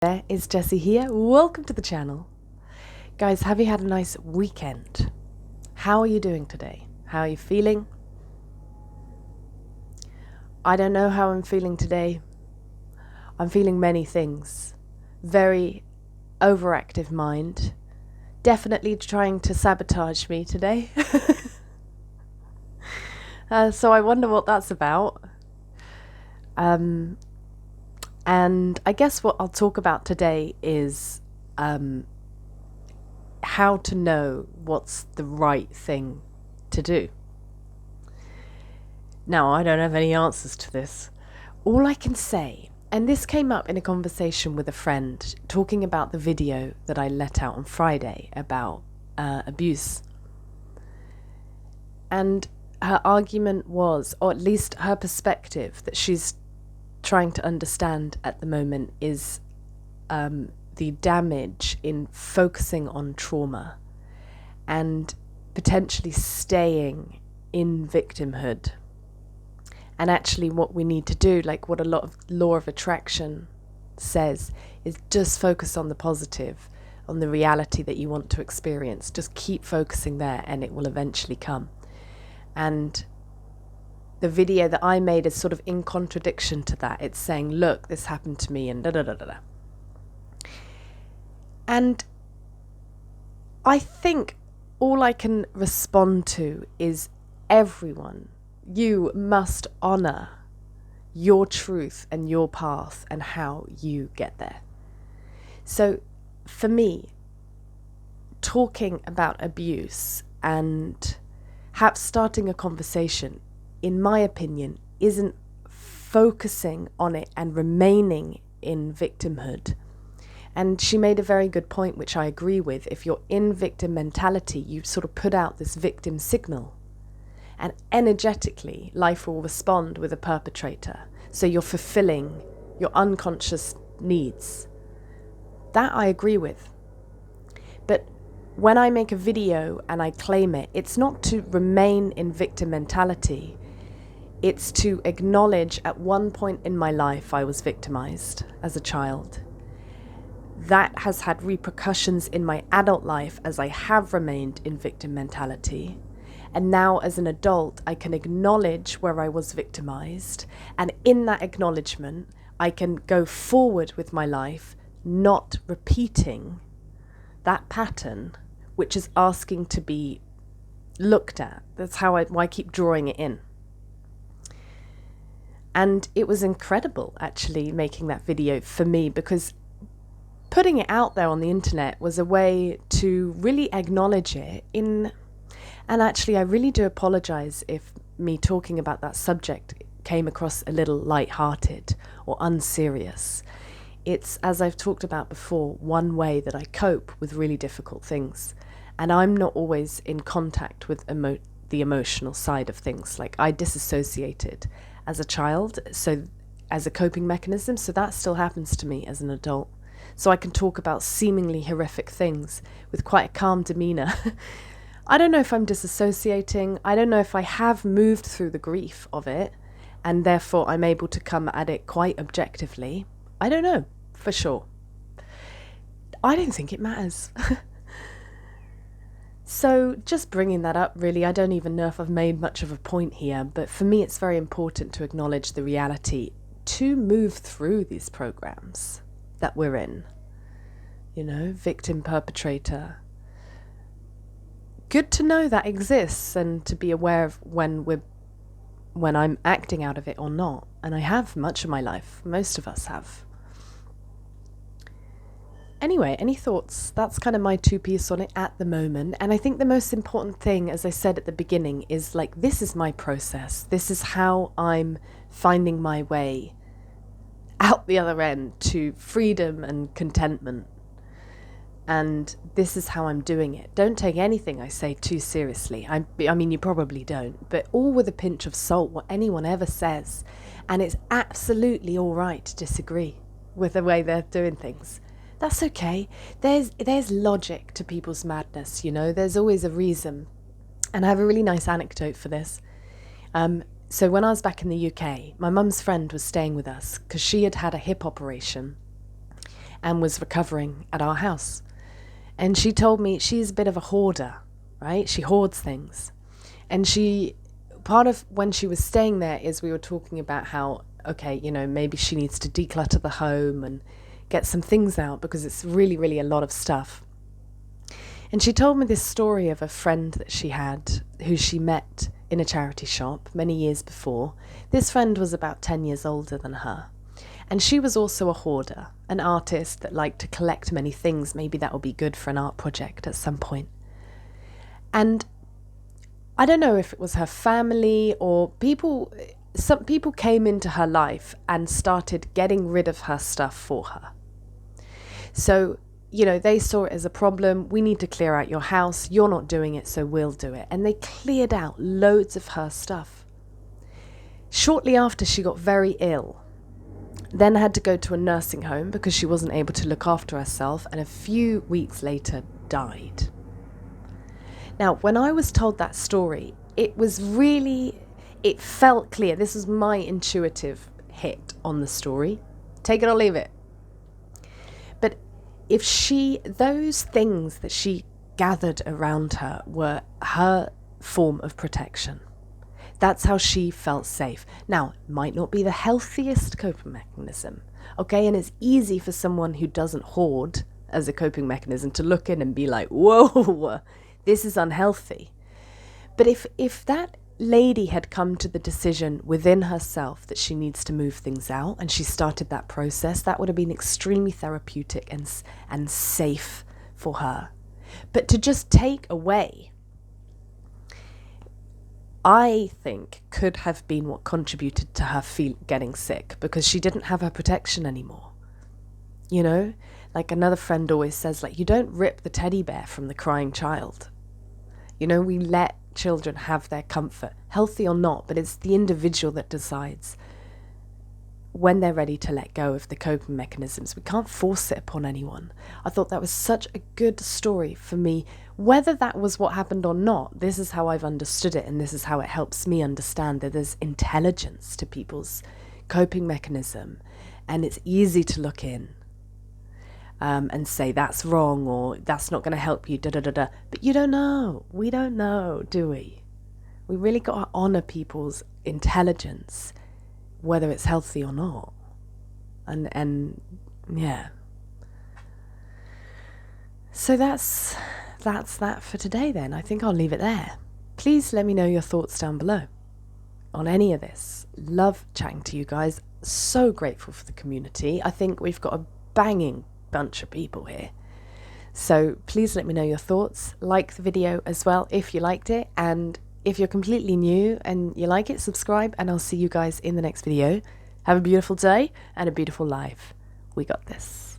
There is Jessie here. Welcome to the channel. Guys, have you had a nice weekend? How are you doing today? How are you feeling? I don't know how I'm feeling today. I'm feeling many things. Very overactive mind. Definitely trying to sabotage me today. So I wonder what that's about. And I guess what I'll talk about today is how to know what's the right thing to do. Now, I don't have any answers to this. All I can say, and this came up in a conversation with a friend talking about the video that I let out on Friday about abuse. And her argument was, or at least her perspective that she's trying to understand at the moment, is the damage in focusing on trauma and potentially staying in victimhood. And actually what we need to do, like what a lot of law of attraction says, is just focus on the positive, on the reality that you want to experience. Just keep focusing there and it will eventually come. And the video that I made is sort of in contradiction to that. It's saying, look, this happened to me and da-da-da-da-da. And I think all I can respond to is everyone, you must honor your truth and your path and how you get there. So for me, talking about abuse and starting a conversation, in my opinion, isn't focusing on it and remaining in victimhood. And she made a very good point, which I agree with. If you're in victim mentality, you sort of put out this victim signal. And energetically, life will respond with a perpetrator. So you're fulfilling your unconscious needs. That I agree with. But when I make a video and I claim it, it's not to remain in victim mentality. It's to acknowledge at one point in my life I was victimized as a child. That has had repercussions in my adult life as I have remained in victim mentality. And now as an adult, I can acknowledge where I was victimized. And in that acknowledgement, I can go forward with my life, not repeating that pattern, which is asking to be looked at. That's why I keep drawing it in. And it was incredible, actually, making that video for me, because putting it out there on the internet was a way to really acknowledge it and actually I really do apologize if me talking about that subject came across a little light-hearted or unserious. It's, as I've talked about before, one way that I cope with really difficult things. And I'm not always in contact with the emotional side of things. Like, I disassociated as a child, so as a coping mechanism, so that still happens to me as an adult. So I can talk about seemingly horrific things with quite a calm demeanor. I don't know if I'm disassociating. I don't know if I have moved through the grief of it, and therefore I'm able to come at it quite objectively. I don't know, for sure. I don't think it matters. So just bringing that up, really, I don't even know if I've made much of a point here, but for me it's very important to acknowledge the reality to move through these programs that we're in. You know, victim, perpetrator. Good to know that exists and to be aware of when I'm acting out of it or not. And I have much of my life. Most of us have. Anyway, any thoughts? That's kind of my two-piece on it at the moment. And I think the most important thing, as I said at the beginning, is like, this is my process. This is how I'm finding my way out the other end to freedom and contentment. And this is how I'm doing it. Don't take anything I say too seriously. I mean, you probably don't, but all with a pinch of salt, what anyone ever says. And it's absolutely all right to disagree with the way they're doing things. That's okay. There's logic to people's madness, you know. There's always a reason. And I have a really nice anecdote for this. So when I was back in the UK, my mum's friend was staying with us because she had had a hip operation. and was recovering at our house. And she told me she's a bit of a hoarder, right? She hoards things. And part of when she was staying there is we were talking about how, okay, maybe she needs to declutter the home and get some things out because it's really, really a lot of stuff. And she told me this story of a friend that she had who she met in a charity shop many years before. This friend was about 10 years older than her. And she was also a hoarder, an artist that liked to collect many things. Maybe that would be good for an art project at some point. And I don't know if it was her family or some people came into her life and started getting rid of her stuff for her. So, they saw it as a problem. We need to clear out your house. You're not doing it, so we'll do it. And they cleared out loads of her stuff. Shortly after, she got very ill, then had to go to a nursing home because she wasn't able to look after herself, and a few weeks later died. Now, when I was told that story, it felt clear. This was my intuitive hit on the story. Take it or leave it. But if those things that she gathered around her were her form of protection, that's how she felt safe. Now, it might not be the healthiest coping mechanism, okay? And it's easy for someone who doesn't hoard as a coping mechanism to look in and be like, whoa, this is unhealthy. But if that lady had come to the decision within herself that she needs to move things out, and she started that process, that would have been extremely therapeutic and safe for her. But to just take away, I think, could have been what contributed to her getting sick, because she didn't have her protection anymore. Like another friend always says, like, you don't rip the teddy bear from the crying child. We let children have their comfort, healthy or not, but it's the individual that decides when they're ready to let go of the coping mechanisms. We can't force it upon anyone. I thought that was such a good story for me. Whether that was what happened or not, this is how I've understood it, and this is how it helps me understand that there's intelligence to people's coping mechanism, and it's easy to look in and say that's wrong or that's not going to help you, da-da-da-da. But you don't know. We don't know, do we? We really got to honour people's intelligence, whether it's healthy or not. And yeah. So that's that for today then. I think I'll leave it there. Please let me know your thoughts down below on any of this. Love chatting to you guys. So grateful for the community. I think we've got a banging bunch of people here. So please let me know your thoughts. Like the video as well if you liked it. And if you're completely new and you like it, subscribe, and I'll see you guys in the next video. Have a beautiful day and a beautiful life. We got this.